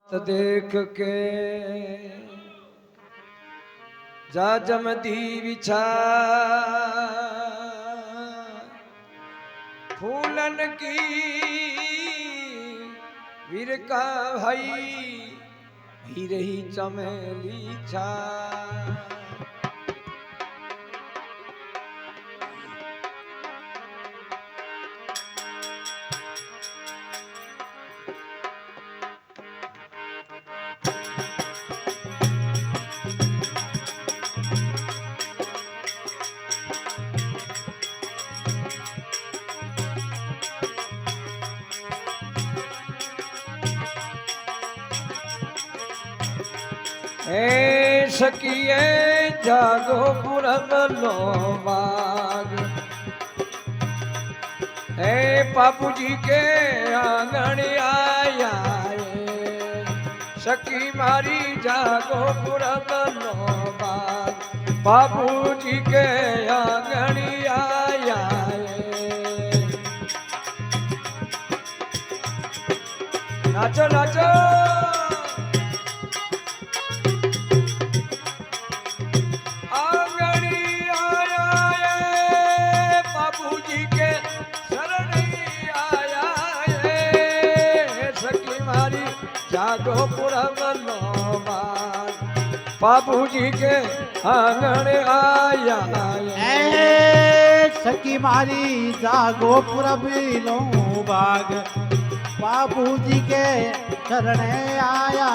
तो देख के जाजम दी विछा फूलन की वीर का भाई भी रही चमेली छा सकिए जागो पुरब लो बाग बापू जी के आंगन आया सकी मारी जागो पुरब लो बाग बापू जी के आंगन आया नाचो नाचो जागो पुरब लो बाबू जी के आंगन आया सखी मारी जागो पुरब लो बाग बाबू जी के शरण आया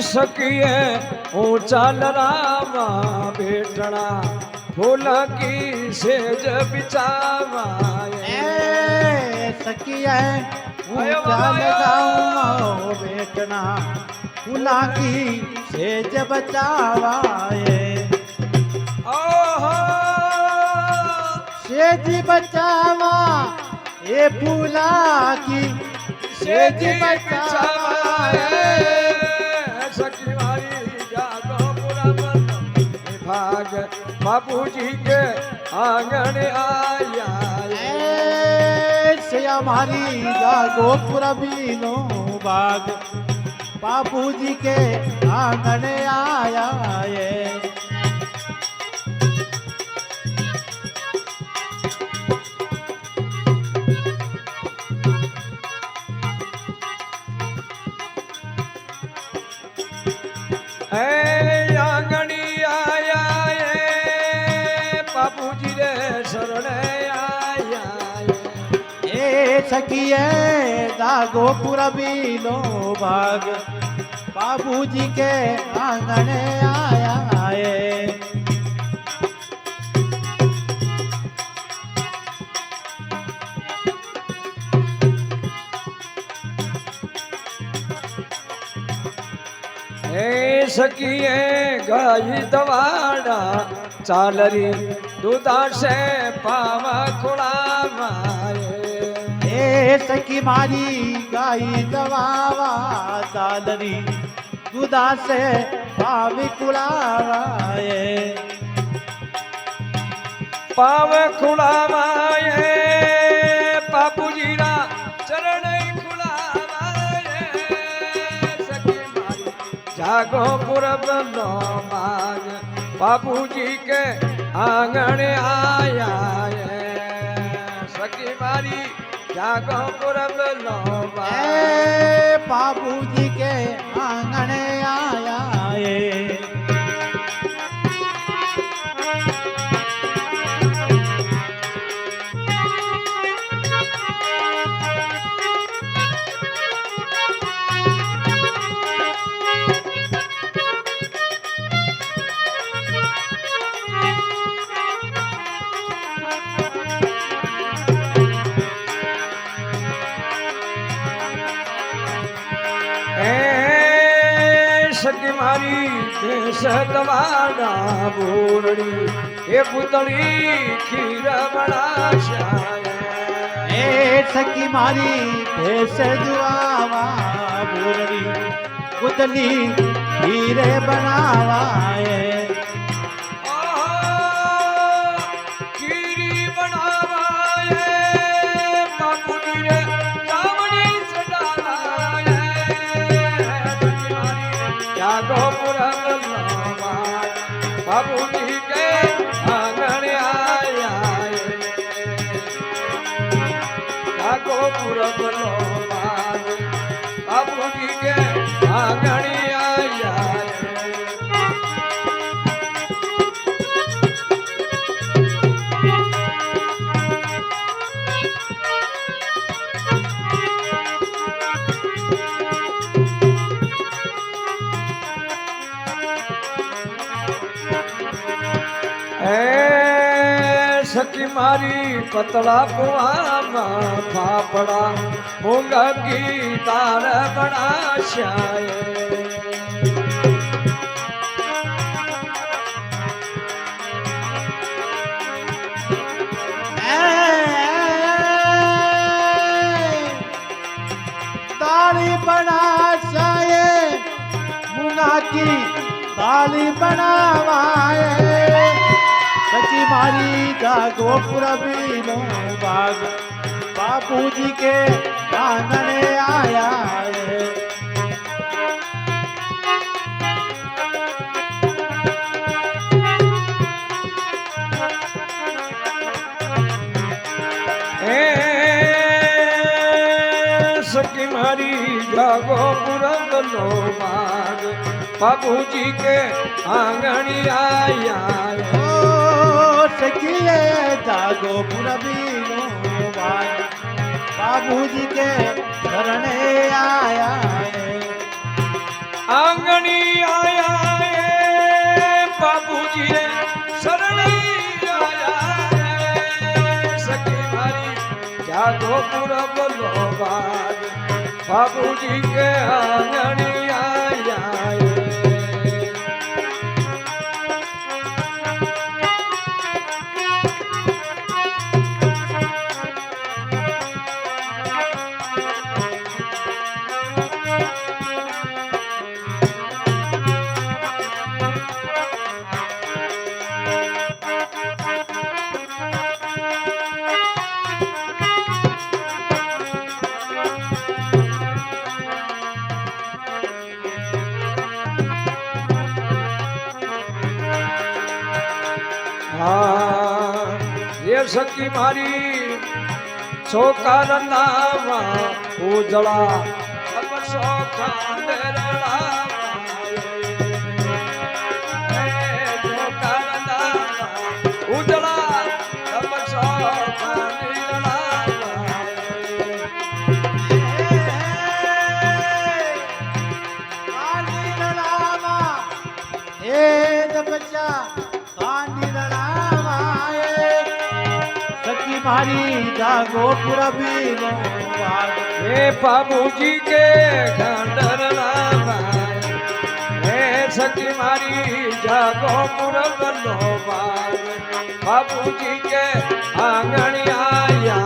सकिए ऊंचा लरावा बेटना फूल की सेज बिछावा सकिए ऊंचा लगाओ बेटना फूला की सेज बचावा सेज बचावा ये फूला की सेज बचावा सखी मारी जागो पुरब भाग बाबू जी के आंगन आया से हमारी जागो पुरबी लो बाग बाबू जी के आंगन आया आंगनी आया बाबू जी रे शरण आया सखिए जागो पुरबी लो बाग बाबू जी के आंगन आया सकिए गाई दवाड़ा चालरी दूधा से पावा खुड़ावा सखी मारी गाई दवावा चालरी दूधा से पावी कुड़ावा पाव खुड़ावा बापू जी रा चरण जागो पुरब लो बाग बाबू जी के आंगन आया सखी मारी जागो पुरब लो बाग बाबू जी के आंगन आया सखी मारी सदवाड़ा बोरड़ी ये पुतली खीर बड़ा ए सखी मारी भेस दुआवा भूरड़ी गुदली हीरे बनावा खीरी बनावाए बाबूजी रे चावड़ी चढ़ावाए जागो पुरब लोबाग बाबूजी के आंगन आया जागो पुरब लोबाग बाबूजी के आंगन आया सखी मारी पतला पुआमा फाफड़ा मूंगा की दाल बड़ा शाये दाली बना शाये मुंगा की दाली बनावाए सखी मारी जागो पुरबी नो बाग बापूजी के आंगने आया है सखी मारी जागो पुरब नो बाग बाबूजी के आंगन आया सखिए जागो पुरबी नो बाग बाबूजी के शरणे आया है आंगनी आया बाबूजी रे शरणे आया सखी मारी जागो पुरब नो बाग बाबूजी के आंगन आया ये सखी मारी छोका नावा उजड़ा अब सोखा मेरा उजड़ा अब सोखा बच्चा मारी जागो पुरबी नो बाग हे बाबूजी के खंडर लावाए हे सखी मारी जागो पुरब नो बाग बाबूजी के आंगन आया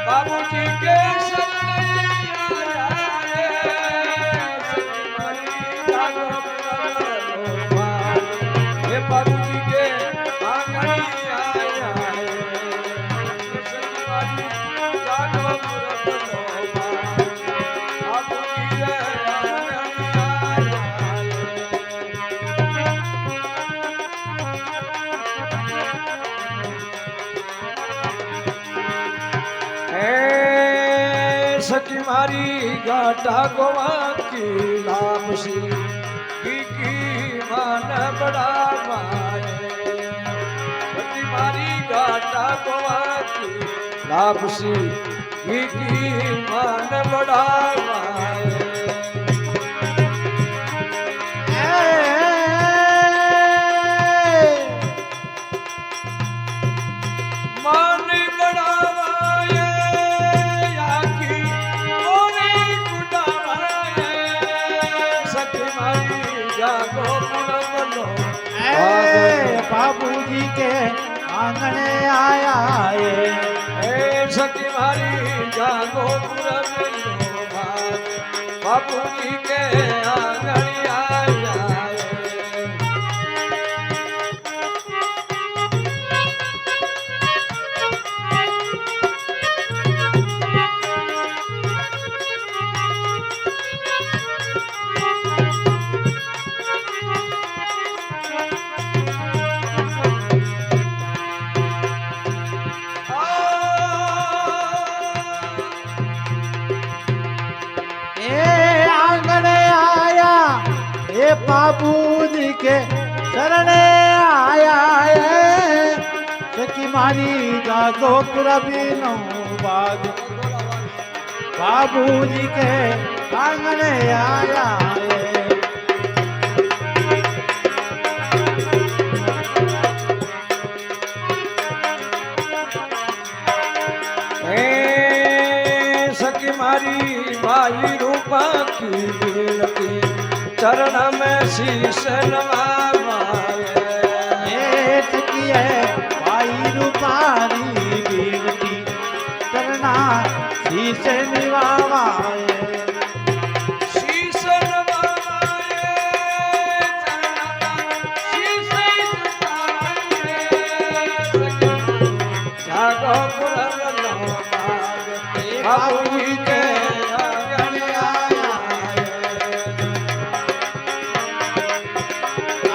बाबूजी के शरणे आया हे बाबूजी के आंगन आया जागो पुरब बाबूजी के सखी मारी गाटा गोवा की लापसी की मान बड़ा माए सखी मारी गाटा गोवा की लापसी की मान बड़ा माए मान बढ़ावाए आखी मोरे गुडावाए सखी मारी जागो पुरबलो ए बाबूजी के आंगने आया है ए सखी मारी जागो पुरबलो बाबूजी के आंगन आया ए बाबूजी के शरणे आया है सखी मारी जागो पुरबीनो बाग बाबूजी के आंगने आया है सखी मारी भाई रूपा की बिनती चरण में शीश नवाए सखी है भाई रूपारी बीनती चरना शीश निवावाए शीश नवाए शीश जागो पुरबलो बाबूजी के आंगन आया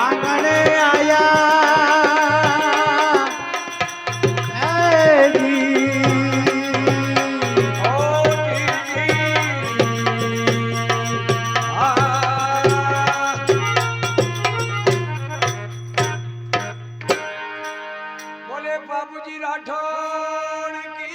आंगने आया ए जी ओ जी आ बोले बाबूजी राठौड़ की